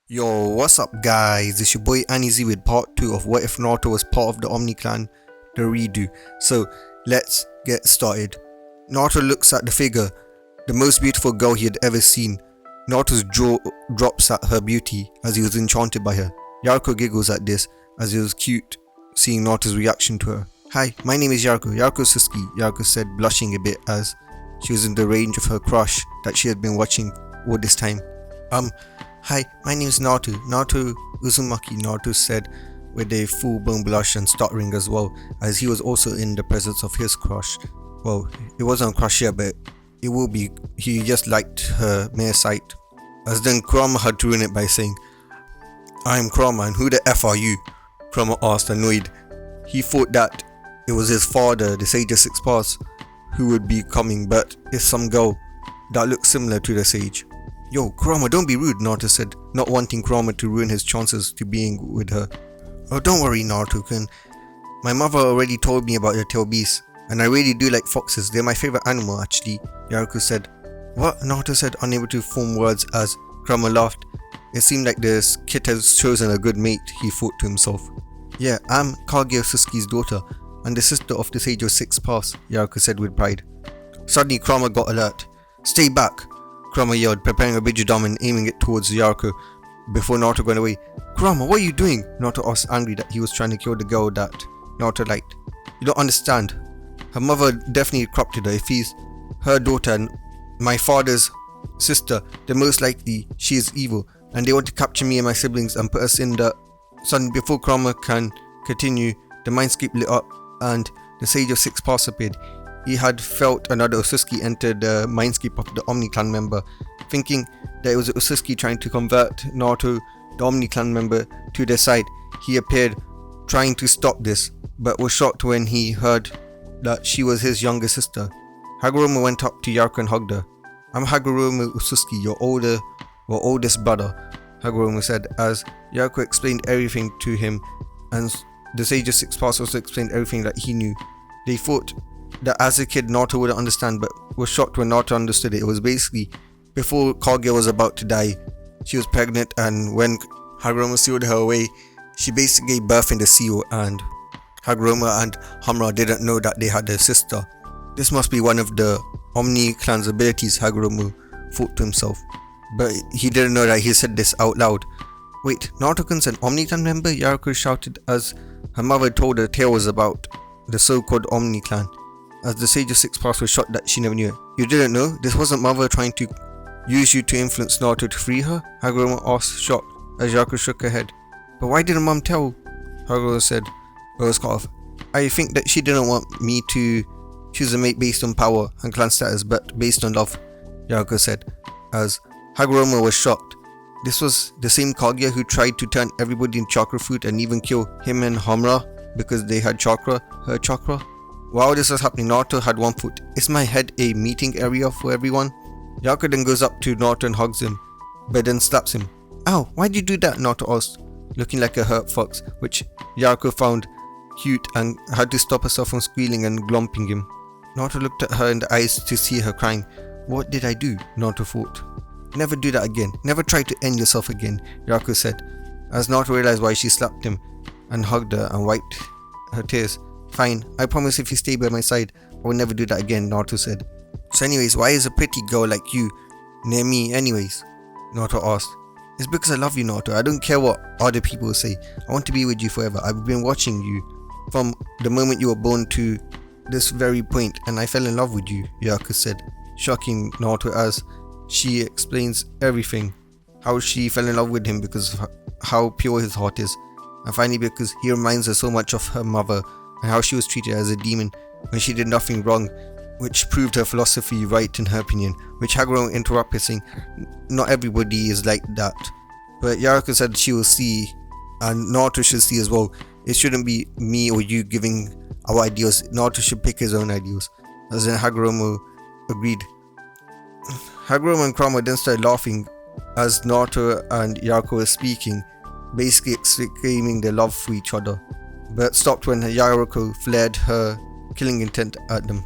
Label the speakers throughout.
Speaker 1: Yo, what's up guys? It's your boy Anizi with part 2 of What If Naruto Was Part of the Omni Clan, the redo. So, let's get started. Naruto looks at the figure, the most beautiful girl he had ever seen. Naruto's jaw drops at her beauty as he was enchanted by her. Yaraku giggles at this as it was cute seeing Naruto's reaction to her. Hi, my name is Yaraku, Yaraku Suzuki, Yaraku said, blushing a bit as she was in the range of her crush that she had been watching all this time. Hi, my name is Naruto Uzumaki, Naruto said with a full-blown blush and stuttering as well, as he was also in the presence of his crush. Well, it wasn't a crush yet, but it will be. He just liked her mere sight. As then Kurama had to ruin it by saying, I am Kurama and who the F are you? Kurama asked, annoyed. He thought that it was his father, the Sage of Six Paths, who would be coming, but it's some girl that looks similar to the Sage. Yo, Kurama, don't be rude, Naruto said, not wanting Kurama to ruin his chances to being with her. Oh, don't worry, Naruto-kun. My mother already told me about your tail beasts, and I really do like foxes. They're my favorite animal, actually, Yaraku said. What? Naruto said, unable to form words as Kurama laughed. It seemed like this kid has chosen a good mate, he thought to himself. Yeah, I'm Kage Suzuki's daughter, and the sister of the Sage of Six Paths, Yaraku said with pride. Suddenly, Kurama got alert. Stay back! Kurama yelled, preparing a Bijudama and aiming it towards Yaraku before Naruto went away. Kurama, what are you doing? Naruto asked, angry that he was trying to kill the girl that Naruto liked. You don't understand. Her mother definitely corrupted her. If he's her daughter and my father's sister, then most likely she is evil, and they want to capture me and my siblings and put us in the... Suddenly, before Kurama can continue, the mindscape lit up and the Sage of Six Paths appeared. He had felt another Otsutsuki enter the mindscape of the Omni Clan member, thinking that it was Otsutsuki trying to convert Naruto, the Omni Clan member, to their side. He appeared, trying to stop this, but was shocked when he heard that she was his younger sister. Hagoromo went up to Yaraku and hugged her. I'm Hagoromo Otsutsuki, your oldest brother, Hagoromo said, as Yaraku explained everything to him, and the Sage of Six Paths also explained everything that he knew. They thought that as a kid Naruto wouldn't understand, but was shocked when Naruto understood it. It was basically before Kage was about to die. She was pregnant, and when Hagoromo sealed her away, she basically gave birth in the seal, and Hagoromo and Hamura didn't know that they had a sister. This must be one of the Omni Clan's abilities, Hagoromo thought to himself, but he didn't know that he said this out loud. Wait, Naruto-kun's an Omni Clan member? Yaraku shouted as her mother told her tales about the so-called Omni Clan. As the Sage of Six Paths was shocked that she never knew it. You didn't know? This wasn't mother trying to use you to influence Naruto to free her? Hagoromo asked, shocked, as Yaraku shook her head. But why didn't mom tell? Hagoromo said, but was cut off. I think that she didn't want me to choose a mate based on power and clan status, but based on love, Yaraku said, as Hagoromo was shocked. This was the same Kaguya who tried to turn everybody into chakra fruit and even kill him and Hamura because they had chakra, her chakra. While this was happening, Naruto had one foot. Is my head a meeting area for everyone? Yaraku then goes up to Naruto and hugs him, but then slaps him. Ow, why'd you do that? Naruto asked, looking like a hurt fox, which Yaraku found cute and had to stop herself from squealing and glomping him. Naruto looked at her in the eyes to see her crying. What did I do? Naruto thought. Never do that again. Never try to end yourself again, Yaraku said, as Naruto realized why she slapped him and hugged her and wiped her tears. Fine, I promise if you stay by my side, I will never do that again, Naruto said. So anyways, why is a pretty girl like you near me anyways? Naruto asked. It's because I love you, Naruto. I don't care what other people say. I want to be with you forever. I've been watching you from the moment you were born to this very point, and I fell in love with you, Yaraku said, shocking Naruto as she explains everything. How she fell in love with him because of how pure his heart is, and finally because he reminds her so much of her mother and how she was treated as a demon when she did nothing wrong, which proved her philosophy right in her opinion, which Hagoromo interrupted saying, not everybody is like that. But Yaraku said she will see, and Naruto should see as well. It shouldn't be me or you giving our ideals. Naruto should pick his own ideals. As then Hagoromo agreed. Hagoromo and Kurama then started laughing as Naruto and Yaraku were speaking, basically exclaiming their love for each other, but stopped when Yaraku flared her killing intent at them.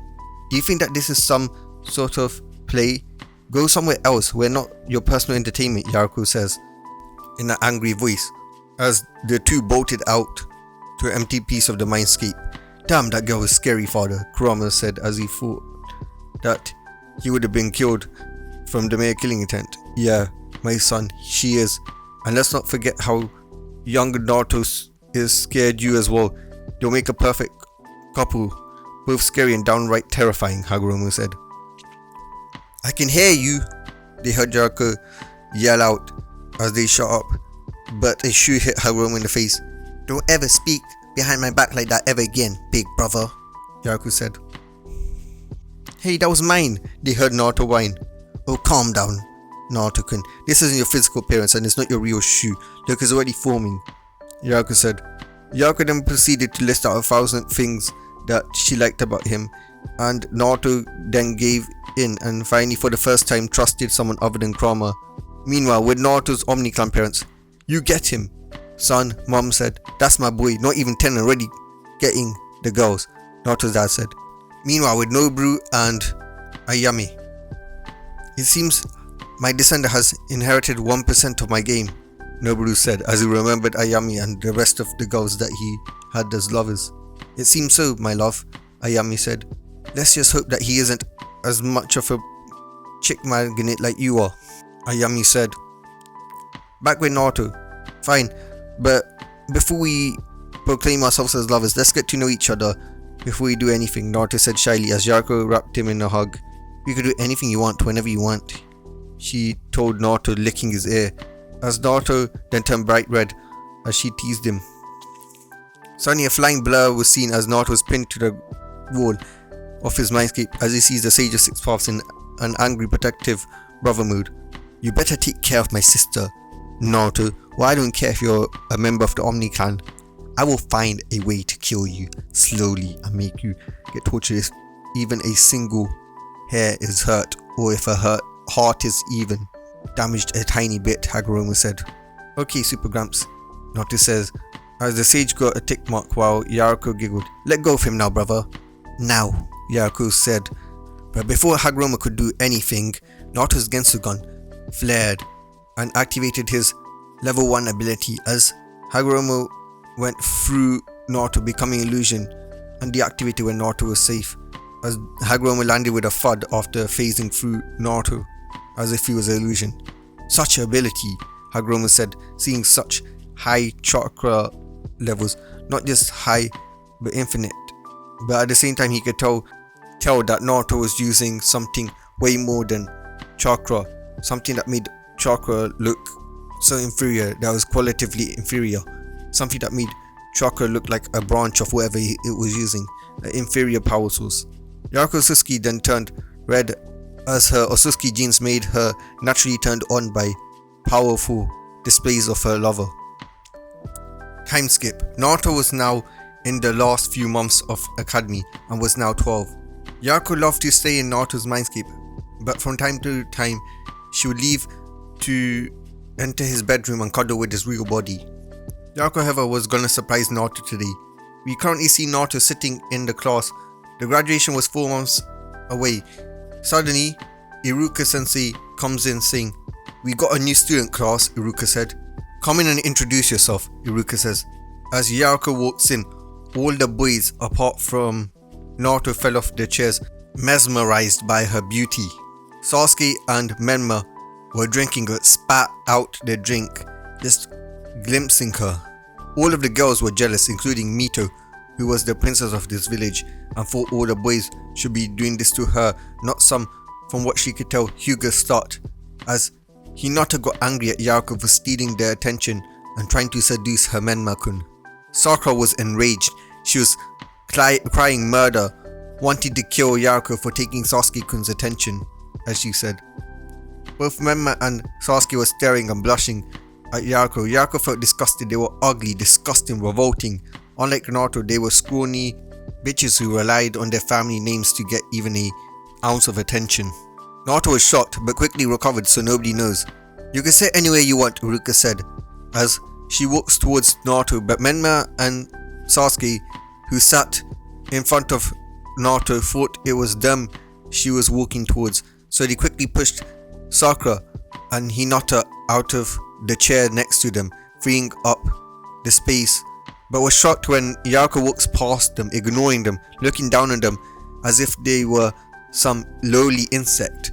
Speaker 1: Do you think that this is some sort of play? Go somewhere else, we're not your personal entertainment, Yaraku says. in an angry voice as the two bolted out to an empty piece of the mindscape. Damn, that girl was scary, father, Kurama said as he thought that he would have been killed from the mere killing intent. Yeah, my son, she is. And let's not forget how young Naruto is scared you as well. They'll make a perfect couple, both scary and downright terrifying, Hagoromo said. I can hear you, they heard Yaraku yell out as they shot up, but a shoe hit Hagoromo in the face. Don't ever speak behind my back like that ever again, big brother, Yaraku said. Hey, that was mine, they heard Naruto whine. Oh, calm down, Naruto-kun. This isn't your physical appearance and it's not your real shoe. Look, it's already forming, Yaraku said. Yaraku then proceeded to list out 1,000 things that she liked about him, and Naruto then gave in and finally for the first time trusted someone other than Kurama. Meanwhile, with Naruto's Omni clan parents, you get him, son, mom said. That's my boy, not even 10 already getting the girls, Naruto's dad said. Meanwhile, with Noboru and Ayami, it seems my descendant has inherited 1% of my game, Noboru said as he remembered Ayami and the rest of the girls that he had as lovers. It seems so, my love, Ayami said. Let's just hope that he isn't as much of a chick magnet like you are, Ayami said. Back with Naruto. Fine, but before we proclaim ourselves as lovers, let's get to know each other before we do anything, Naruto said shyly as Yaraku wrapped him in a hug. You can do anything you want whenever you want, she told Naruto, licking his ear, as Naruto then turned bright red as she teased him. Suddenly a flying blur was seen as Naruto was pinned to the wall of his mindscape as he sees the Sage of Six Paths in an angry protective brother mood. You better take care of my sister, Naruto. Well, I don't care if you're a member of the Omni clan. I will find a way to kill you slowly and make you get tortured if even a single hair is hurt, or if a heart is even damaged a tiny bit, Hagoromo said. Okay, Super Gramps, Naruto says, as the sage got a tick mark while Yaraku giggled. Let go of him now, brother. Now, Yaraku said. But before Hagoromo could do anything, Naruto's Gensugan flared and activated his level 1 ability as Hagoromo went through Naruto, becoming illusion, and deactivated when Naruto was safe, as Hagoromo landed with a thud after phasing through Naruto as if he was an illusion. Such ability, Hagoromo said, seeing such high chakra levels, not just high but infinite, but at the same time he could tell that Naruto was using something way more than chakra, something that made chakra look so inferior, that was qualitatively inferior, something that made chakra look like a branch of whatever it was using, an inferior power source. Yaraku Otsutsuki then turned red as her Otsutsuki genes made her naturally turned on by powerful displays of her lover. Time skip. Naruto was now in the last few months of academy and was now 12. Yaraku loved to stay in Naruto's mindscape, but from time to time she would leave to enter his bedroom and cuddle with his real body. Yaraku, however, was gonna surprise Naruto today. We currently see Naruto sitting in the class. The graduation was 4 months away. Suddenly, Iruka sensei comes in saying, "We got a new student, class," Iruka said. "Come in and introduce yourself," Iruka says. As Yaraku walks in, all the boys apart from Naruto fell off their chairs, mesmerized by her beauty. Sasuke and Menma were drinking but spat out their drink, just glimpsing her. All of the girls were jealous, including Mito, who was the princess of this village, and thought all the boys should be doing this to her, not some, from what she could tell, Hyuga start, as Hinata got angry at Yaraku for stealing their attention and trying to seduce her Menma-kun. Sakura was enraged. She was crying murder, wanting to kill Yaraku for taking Sasuke-kun's attention, as she said. Both Menma and Sasuke were staring and blushing at Yaraku. Yaraku felt disgusted. They were ugly, disgusting, revolting. Unlike Naruto, they were scrawny bitches who relied on their family names to get even an ounce of attention. Naruto was shocked, but quickly recovered, so nobody knows. "You can sit anywhere you want," Iruka said, as she walks towards Naruto, but Menma and Sasuke, who sat in front of Naruto, thought it was them she was walking towards, so they quickly pushed Sakura and Hinata out of the chair next to them, freeing up the space, but was shocked when Yaraku walks past them, ignoring them, looking down on them as if they were some lowly insect,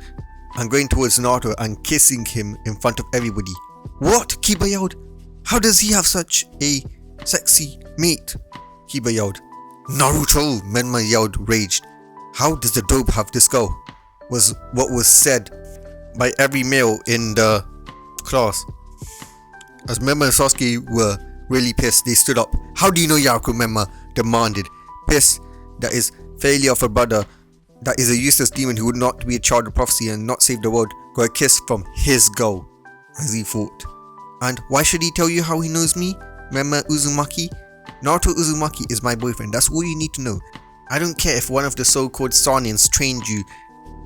Speaker 1: and going towards Naruto and kissing him in front of everybody. "What?" Kiba yelled. "How does he have such a sexy mate?" Kiba yelled. "Naruto!" Menma yelled, raged. "How does the dope have this girl?" was what was said by every male in the class. As Menma and Sasuke were really pissed, they stood up. "How do you know Yaraku?" Menma demanded, pissed that his failure of a brother, that is a useless demon who would not be a child of prophecy and not save the world, got a kiss from his girl, as he thought. "And why should he tell you how he knows me?" Menma Uzumaki. "Naruto Uzumaki is my boyfriend, that's all you need to know. I don't care if one of the so-called Sanins trained you.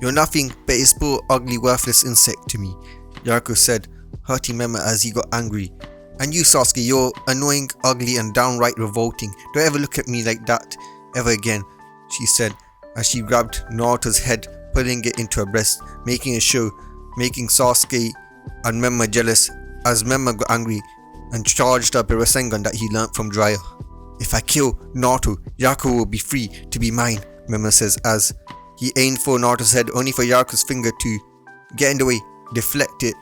Speaker 1: You're nothing but a spoiled, ugly, worthless insect to me," Yaraku said, hurting Menma as he got angry. "And you, Sasuke, you're annoying, ugly, and downright revolting. Don't ever look at me like that ever again," she said, as she grabbed Naruto's head, putting it into her breast, making a show, making Sasuke and Menma jealous, as Menma got angry and charged up a Rasengan that he learnt from Jiraiya. "If I kill Naruto, Yaraku will be free to be mine," Menma says as he aimed for Naruto's head, only for Yaraku's finger to get in the way, deflect it,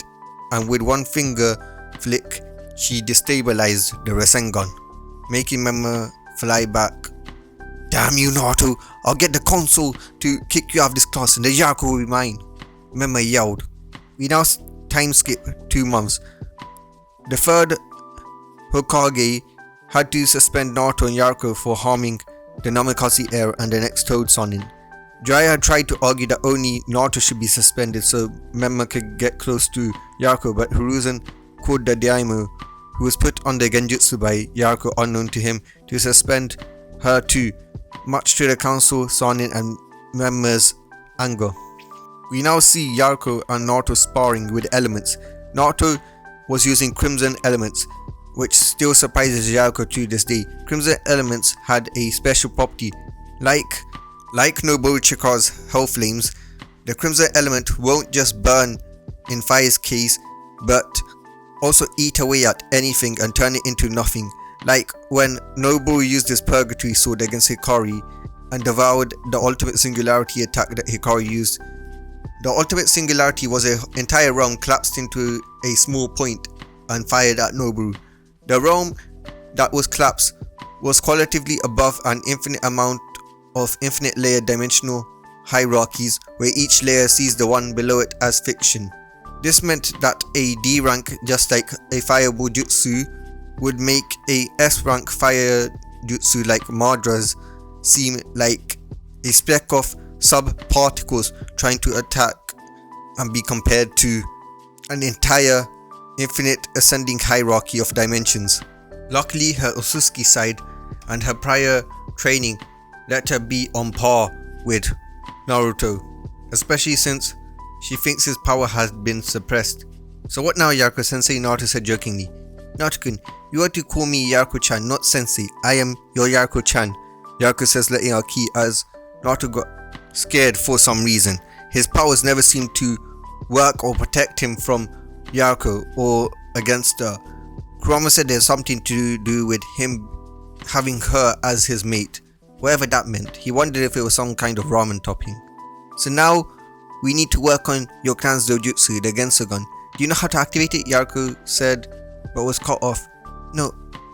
Speaker 1: and with one finger flick, she destabilized the Rasengan, making Menma fly back. "Damn you, Naruto! I'll get the console to kick you out of this class and the Yaraku will be mine," Menma yelled. We now time skip 2 months. The third Hokage had to suspend Naruto and Yaraku for harming the Namakasi heir and the next Toad Sonin. Jiraiya had tried to argue that only Naruto should be suspended so Menma could get close to Yaraku, but Hiruzen called the Daimyo, who was put under Genjutsu by Yaraku unknown to him, to suspend her too, much to the council, Sonin and Menma's anger. We now see Yaraku and Naruto sparring with elements. Naruto was using Crimson elements, which still surprises Yaraku to this day. Crimson elements had a special property. Like Nobuo Chika's Hell Flames, the Crimson element won't just burn in fire's case, but also eat away at anything and turn it into nothing. Like when Nobuo used his Purgatory Sword against Hikari and devoured the Ultimate Singularity attack that Hikari used. The Ultimate Singularity was an entire realm collapsed into a small point and fired at Nobuo. The realm that was collapsed was qualitatively above an infinite amount of infinite layer dimensional hierarchies, where each layer sees the one below it as fiction. This meant that a D rank, just like a fireball jutsu, would make a S rank fire jutsu like Madra's seem like a speck of sub-particles trying to attack and be compared to an entire infinite ascending hierarchy of dimensions. Luckily, her otsutsuki side and her prior training let her be on par with Naruto, especially since she thinks his power has been suppressed. "So what now, Yaraku-sensei?" Naruto said jokingly. "Naruto-kun, you are to call me Yaraku-chan, not sensei. I am your Yaraku-chan," Yaraku says, letting out ki as Naruto got scared for some reason. His powers never seemed to work or protect him from Yaraku or against her. Kurama said there's something to do with him having her as his mate. Whatever that meant, he wondered if it was some kind of ramen topping. "So now we need to work on your clan's Dojutsu, the Gensogun. Do you know how to activate it?" Yaraku said, but was cut off. "No,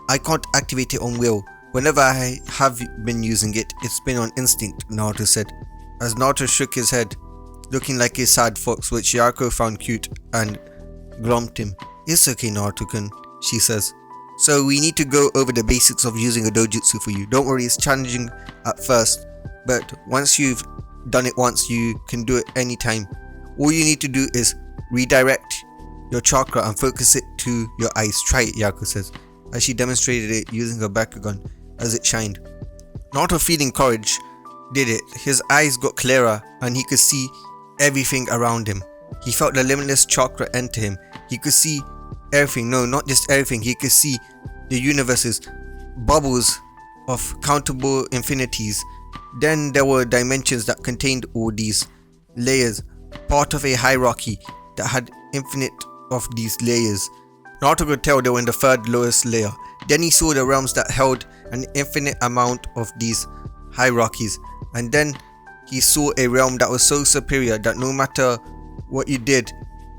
Speaker 1: I can't activate it on will. Whenever I have been using it, it's been on instinct," Naruto said, as Naruto shook his head, looking like a sad fox, which Yaraku found cute and glumped him. "It's okay, Naruto-kun," she says. "So we need to go over the basics of using a dojutsu for you. Don't worry, it's challenging at first, but once you've done it once, you can do it anytime. All you need to do is redirect your chakra and focus it to your eyes. Try it," Yaraku says, as she demonstrated it using her Bakugan as it shined. Naruto, feeling courage, did it. His eyes got clearer and he could see everything around him. He felt the limitless chakra enter him. He could see everything. No, not just everything. He could see the universe's bubbles of countable infinities. Then there were dimensions that contained all these layers, part of a hierarchy that had infinite of these layers, Naruto could tell they were in the third lowest layer. Then he saw the realms that held an infinite amount of these hierarchies, and then he saw a realm that was so superior that no matter what you did,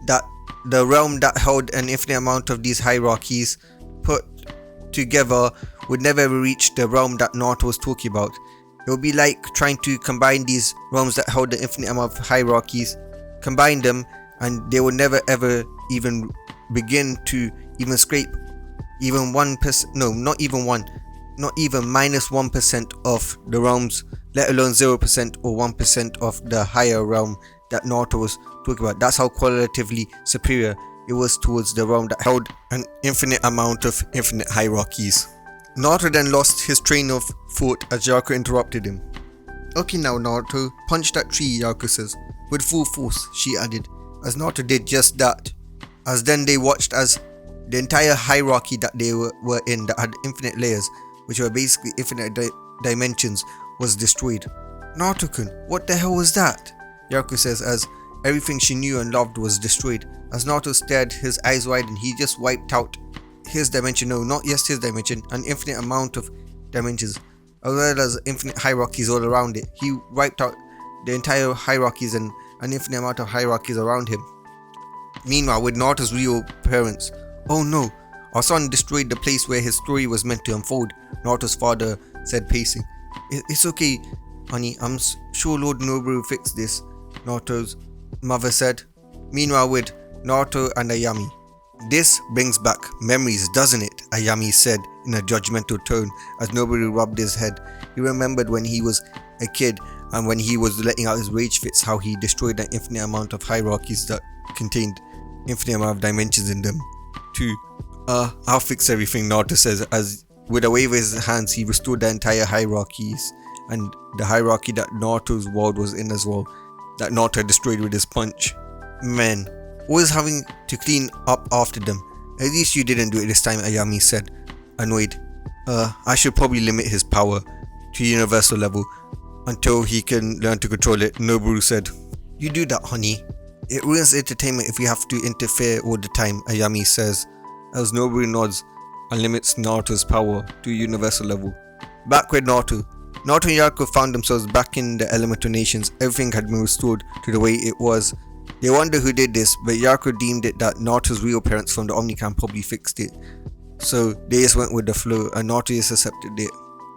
Speaker 1: that the realm that held an infinite amount of these hierarchies put together would never ever reach the realm that Naruto was talking about. It would be like trying to combine these realms that held the infinite amount of hierarchies, combine them, and they would never ever even begin to even scrape even 1%, no, not even -1% of the realms, let alone 0% or 1% of the higher realm that Naruto was talking about. That's how qualitatively superior it was towards the realm that held an infinite amount of infinite hierarchies. Naruto then lost his train of thought as Yaraku interrupted him. Okay now Naruto, punch that tree, Yaraku says. With full force, she added, as Naruto did just that. As then they watched as the entire hierarchy that they were in, that had infinite layers, which were basically infinite dimensions, was destroyed. Naruto-kun, what the hell was that? Yaraku says as everything she knew and loved was destroyed. As Naruto stared, his eyes wide, and he just wiped out his dimension, no, not just his dimension, an infinite amount of dimensions, as well as infinite hierarchies all around it. He wiped out the entire hierarchies and an infinite amount of hierarchies around him. Meanwhile, with Naruto's real parents, oh no, our son destroyed the place where his story was meant to unfold, Naruto's father said, pacing. It's okay, honey, I'm sure Lord Noboru fixed this, Naruto's mother said. Meanwhile, with Naruto and Ayami. This brings back memories, doesn't it? Ayami said in a judgmental tone as Noboru rubbed his head. He remembered when he was a kid and when he was letting out his rage fits, how he destroyed an infinite amount of hierarchies that contained infinite amount of dimensions in them. Too. I'll fix everything, Naruto says, as with a wave of his hands he restored the entire hierarchies and the hierarchy that Naruto's world was in as well, that Naruto destroyed with his punch. Man, always having to clean up after them. At least you didn't do it this time, Ayami said, annoyed. I should probably limit his power to universal level until he can learn to control it, Noboru said. You do that, honey. It ruins entertainment if we have to interfere all the time, Ayami says, as Noboru nods and limits Naruto's power to universal level. Back with Naruto. Naruto and Yaraku found themselves back in the elemental nations. Everything had been restored to the way it was. They wonder who did this, but Yaraku deemed it that Naruto's real parents from the Omni clan probably fixed it. So they just went with the flow and Naruto just accepted it.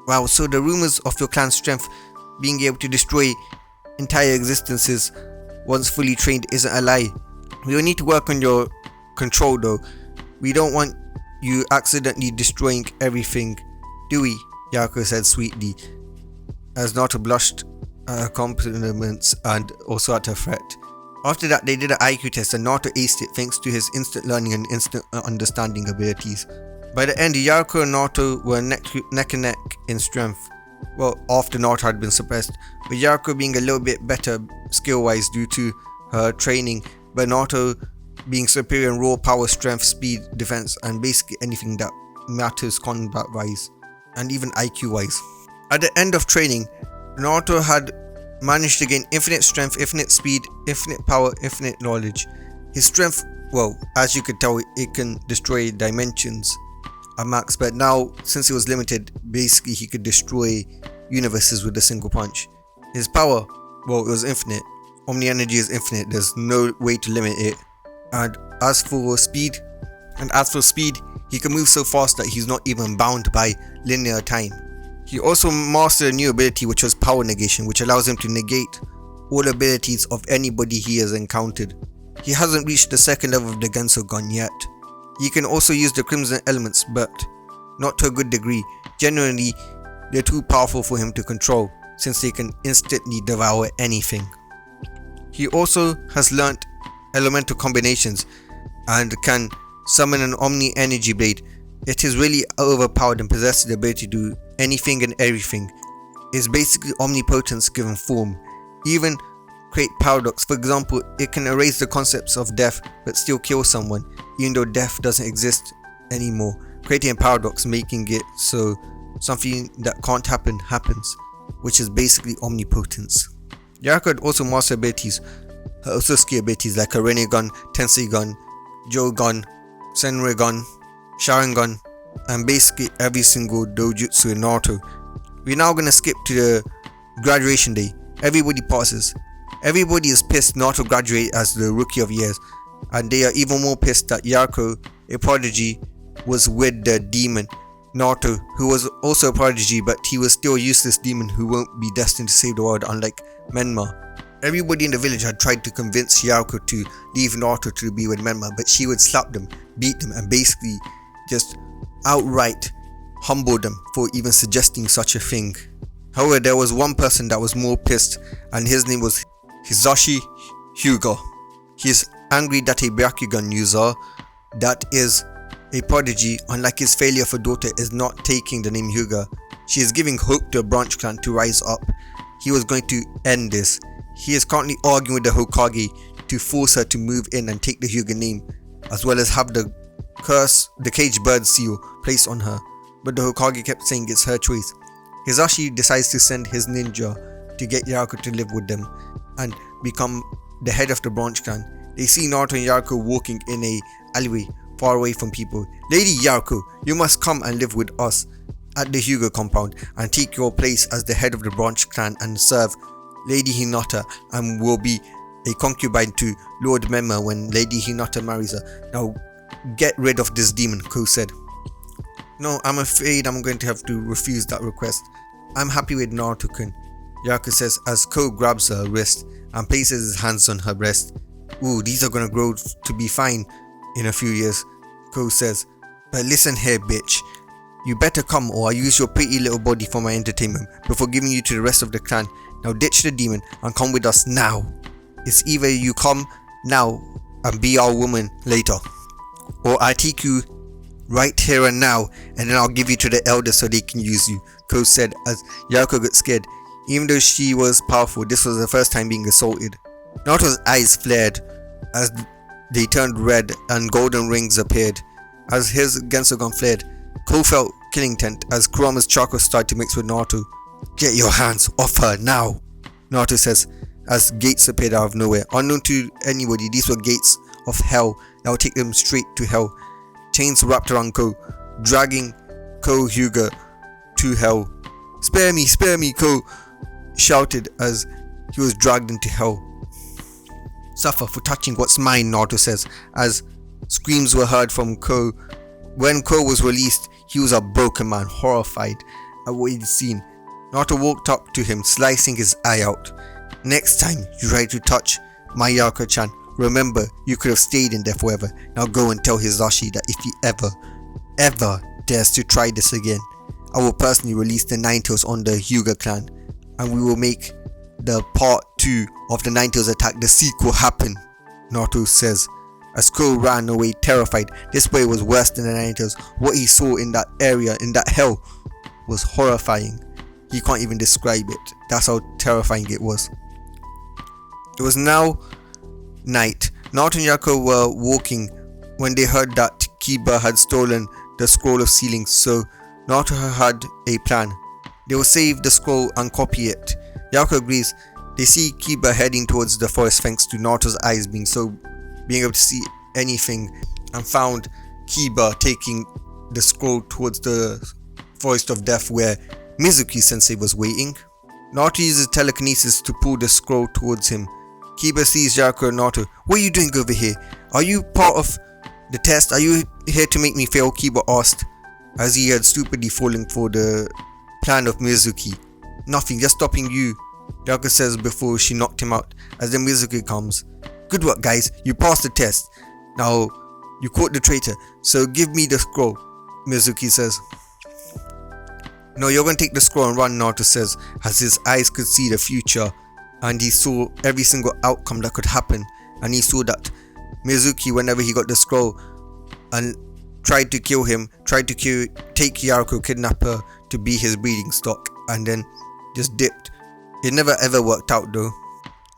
Speaker 1: Wow, so the rumors of your clan's strength being able to destroy entire existences once fully trained isn't a lie. We will need to work on your control though. We don't want you accidentally destroying everything, do we? Yaraku said sweetly, as Naruto blushed at her compliments and also at her threat. After that, they did an IQ test and Naruto aced it thanks to his instant learning and instant understanding abilities. By the end, Yaraku and Naruto were neck and neck in strength. Well, after Naruto had been suppressed, with Yaraku being a little bit better skill-wise due to her training, but Naruto being superior in raw power, strength, speed, defense, and basically anything that matters combat-wise, and even IQ-wise. At the end of training, Naruto had managed to gain infinite strength, infinite speed, infinite power, infinite knowledge. His strength, well, as you could tell, it can destroy dimensions at max, but now, since it was limited, basically he could destroy universes with a single punch. His power, well, it was infinite. Omni energy is infinite, there's no way to limit it. And as for speed, he can move so fast that he's not even bound by linear time. He also mastered a new ability, which was power negation, which allows him to negate all abilities of anybody he has encountered. He hasn't reached the second level of the Gensogun yet. He can also use the Crimson Elements, but not to a good degree. Generally, they're too powerful for him to control, since they can instantly devour anything. He also has learnt elemental combinations and can summon an Omni Energy Blade. It is really overpowered and possesses the ability to do anything and everything. It's basically omnipotence given form. Even create paradox. For example, it can erase the concepts of death but still kill someone, even though death doesn't exist anymore, creating a paradox, making it so something that can't happen happens, which is basically omnipotence. Yaraku had also mastered abilities, her otsutsuki abilities like her Rinnegan, Tensei Gun, Joe Gun, Senrigan, Sharingan, and basically every single Dojutsu in Naruto. We're now gonna skip to the graduation day. Everybody pauses. Everybody is pissed Naruto graduated as the Rookie of Years, and they are even more pissed that Yaraku, a prodigy, was with the demon Naruto, who was also a prodigy, but he was still a useless demon who won't be destined to save the world, unlike Menma. Everybody in the village had tried to convince Yaraku to leave Naruto to be with Menma, but she would slap them, beat them, and basically just outright humble them for even suggesting such a thing. However, there was one person that was more pissed, and his name was Hisashi Hyuga. He is angry that a Byakugan user that is a prodigy, unlike his failure for daughter, is not taking the name Hyuga. She is giving hope to a branch clan to rise up. He was going to end this. He is currently arguing with the Hokage to force her to move in and take the Hyuga name, as well as have the caged bird seal placed on her. But the Hokage kept saying it's her choice. Hisashi decides to send his ninja to get Yaraku to live with them and become the head of the branch clan. They see Naruto and Yaraku walking in a alleyway far away from people. Lady Yaraku, you must come and live with us at the Hyuga compound and take your place as the head of the branch clan and serve Lady Hinata, and will be a concubine to Lord Menma when Lady Hinata marries her. Now get rid of this demon, Ko said. No, I'm afraid I'm going to have to refuse that request. I'm happy with Naruto-kun, Yaraku says as Ko grabs her wrist and places his hands on her breast. Ooh, these are gonna grow to be fine in a few years, Ko says. But listen here, bitch. You better come or I'll use your pretty little body for my entertainment before giving you to the rest of the clan. Now ditch the demon and come with us now. It's either you come now and be our woman later, or I take you right here and now and then I'll give you to the elders so they can use you, Ko said as Yaraku got scared. Even though she was powerful, this was the first time being assaulted. Naruto's eyes flared as they turned red and golden rings appeared. As his Gensogan flared, Ko felt killing intent as Kurama's chakra started to mix with Naruto. Get your hands off her now, Naruto says as gates appeared out of nowhere. Unknown to anybody, these were gates of hell that would take them straight to hell. Chains wrapped around Ko, dragging Ko Hyuga to hell. Spare me, Ko shouted as he was dragged into hell. Suffer for touching what's mine, Naruto says as screams were heard from Ko. When Ko was released, he was a broken man, horrified at what he'd seen. Naruto walked up to him, slicing his eye out. Next time you try to touch my Yaraku-chan, remember you could have stayed in there forever. Now go and tell Hisashi that if he ever dares to try this again, I will personally release the Nine Tails on the Hyuga clan, and we will make the part 2 of the Nine Tails attack, the sequel, happen, Naruto says as Ko ran away terrified. This boy was worse than the Nine Tails. What he saw in that area, in that hell, was horrifying. He can't even describe it. That's how terrifying it was. It was now night. Naruto and Yaraku were walking when they heard that Kiba had stolen the scroll of sealing, so Naruto had a plan. They will save the scroll and copy it. Yaraku agrees. They see Kiba heading towards the forest thanks to Naruto's eyes being able to see anything, and found Kiba taking the scroll towards the forest of death where Mizuki sensei was waiting. Naruto uses telekinesis to pull the scroll towards him. Kiba sees Yaraku and Naruto. What are you doing over here? Are you part of the test? Are you here to make me fail? Kiba asked as he had stupidly fallen for the plan of Mizuki. Nothing, just stopping you, Yaraku says before she knocked him out as the Mizuki comes. Good work guys, you passed the test. Now you caught the traitor, so give me the scroll, Mizuki says. No, you're going to take the scroll and run, Naruto says as his eyes could see the future and he saw every single outcome that could happen, and he saw that Mizuki, whenever he got the scroll and tried to kill him, take Yaraku, kidnap her to be his breeding stock, and then just dipped. It never ever worked out though.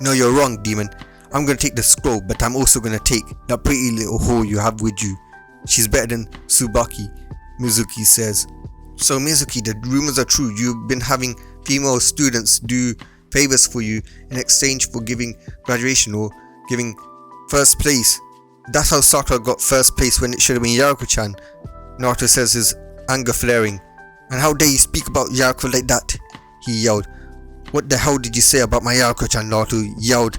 Speaker 1: No, you're wrong, demon. I'm gonna take the scroll, but I'm also gonna take that pretty little whore you have with you. She's better than Tsubaki, Mizuki says. So Mizuki, the rumors are true. You've been having female students do favors for you in exchange for giving graduation or giving first place That's how Sakura got first place when it should have been Yaraku-chan, Naruto says, his anger flaring. And how dare you speak about Yaraku like that? He yelled. What the hell did you say about my Yaraku-chan? Naruto yelled.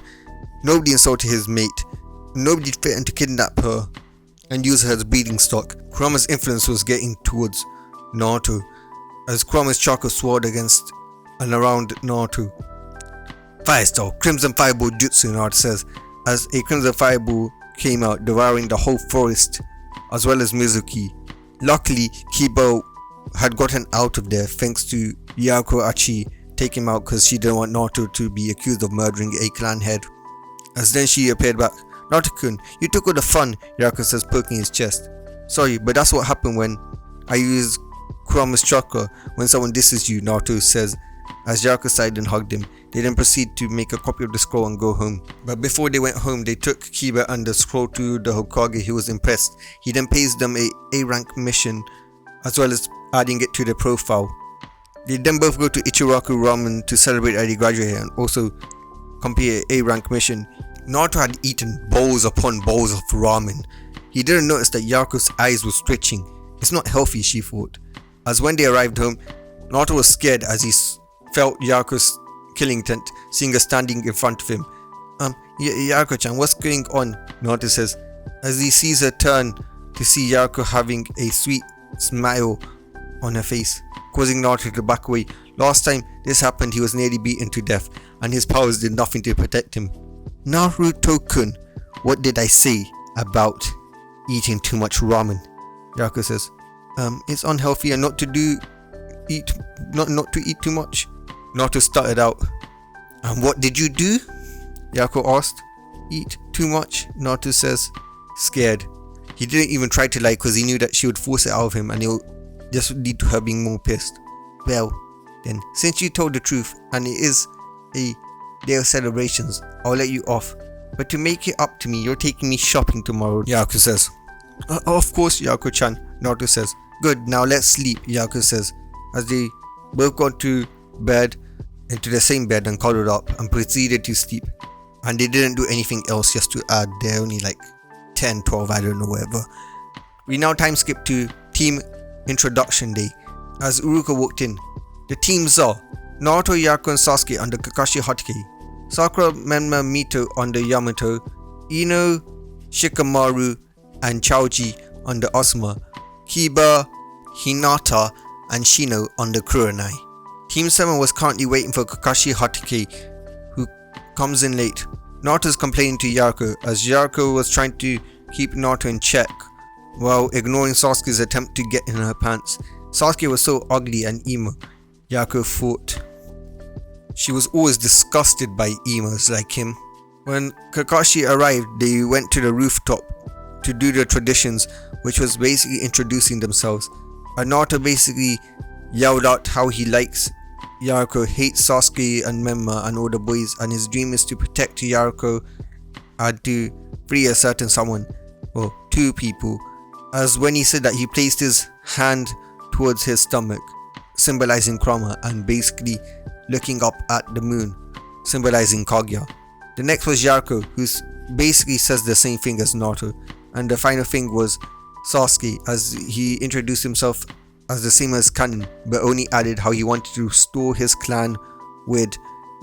Speaker 1: Nobody insulted his mate. Nobody threatened to kidnap her and use her as breeding stock. Kurama's influence was getting towards Naruto, as Kurama's chakra swirled against and around Naruto. Firestyle, Crimson Fireball Jutsu, Naruto says, as a Crimson Fireball came out, devouring the whole forest, as well as Mizuki. Luckily, Kiba had gotten out of there thanks to Yaraku Achi taking him out because she didn't want Naruto to be accused of murdering a clan head. As then she appeared back. Naruto-kun, you took all the fun, Yaraku says, poking his chest. Sorry, but that's what happened when I use Kurama's chakra when someone disses you, Naruto says, as Yaraku sighed and hugged him. They then proceed to make a copy of the scroll and go home. But before they went home, they took Kiba and the scroll to the Hokage, who was impressed. He then pays them a A-rank mission, as well as adding it to their profile. They then both go to Ichiraku Ramen to celebrate as they graduate and also complete an A-rank mission. Naruto had eaten bowls upon bowls of ramen. He didn't notice that Yaraku's eyes was twitching. It's not healthy, she thought. As when they arrived home, Naruto was scared as he felt Yaraku's killing tent, seeing her standing in front of him. Yaraku-chan, what's going on? Naruto says, as he sees her turn to see Yaraku having a sweet smile on her face, causing Naruto to back away. Last time this happened, he was nearly beaten to death, and his powers did nothing to protect him. Naruto-kun, what did I say about eating too much ramen? Yaraku says, it's unhealthy and not to eat too much. Naruto stuttered out. And what did you do? Yaraku asked. Eat too much, Naruto says, scared. He didn't even try to lie because he knew that she would force it out of him and it would just lead to her being more pissed. Well, then, since you told the truth and it is a day of celebrations, I'll let you off. But to make it up to me, you're taking me shopping tomorrow, Yaraku says. Of course, Yaraku-chan, Naruto says. Good, now let's sleep, Yaraku says, as they both got to bed, into the same bed and cuddled up and proceeded to sleep. And they didn't do anything else, just to add, they're only like 10, 12, I don't know, whatever. We now time skip to team introduction day, as Uruka walked in. The teams are Naruto, Yaraku and Sasuke on the Kakashi Hatake, Sakura, Menma, Mito on the Yamato, Ino, Shikamaru and Chaoji on the Asuma, Kiba, Hinata and Shino on the Kurenai. Team 7 was currently waiting for Kakashi Hatake, who comes in late. Naruto's complaining to Yaraku as Yaraku was trying to keep Naruto in check while ignoring Sasuke's attempt to get in her pants. Sasuke was so ugly and emo, Yaraku thought. She was always disgusted by emos like him. When Kakashi arrived, they went to the rooftop to do the traditions, which was basically introducing themselves. And Naruto basically yelled out how he likes Yaraku, hates Sasuke and Menma and all the boys, and his dream is to protect Yaraku and to free a certain someone, or two people. As when he said that, he placed his hand towards his stomach, symbolizing Kurama, and basically looking up at the moon, symbolizing Kaguya. The next was Yaraku, who basically says the same thing as Naruto, and the final thing was Sasuke, as he introduced himself as the same as Kanin, but only added how he wanted to restore his clan with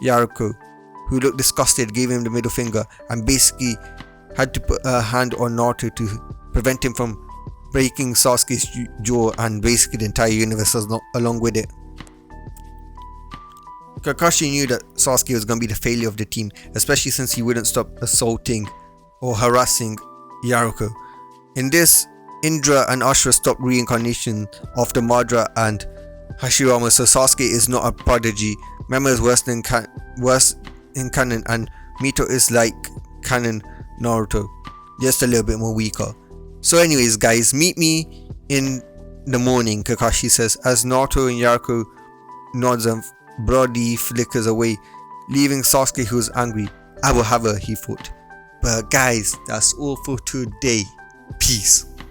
Speaker 1: Yaraku, who looked disgusted, gave him the middle finger, and basically had to put a hand on Naruto to prevent him from breaking Sasuke's jaw, and basically the entire universe was not along with it. Kakashi knew that Sasuke was going to be the failure of the team, especially since he wouldn't stop assaulting or harassing Yaraku. In this, Indra and Ashura stopped reincarnation after Madara and Hashirama, so Sasuke is not a prodigy. Menma is worse in canon, and Mito is like canon Naruto, just a little bit more weaker. So anyways guys, meet me in the morning, Kakashi says, as Naruto and Yaraku nods and Brody flickers away, leaving Sasuke, who's angry. I will have her, he thought. But guys, that's all for today. Peace.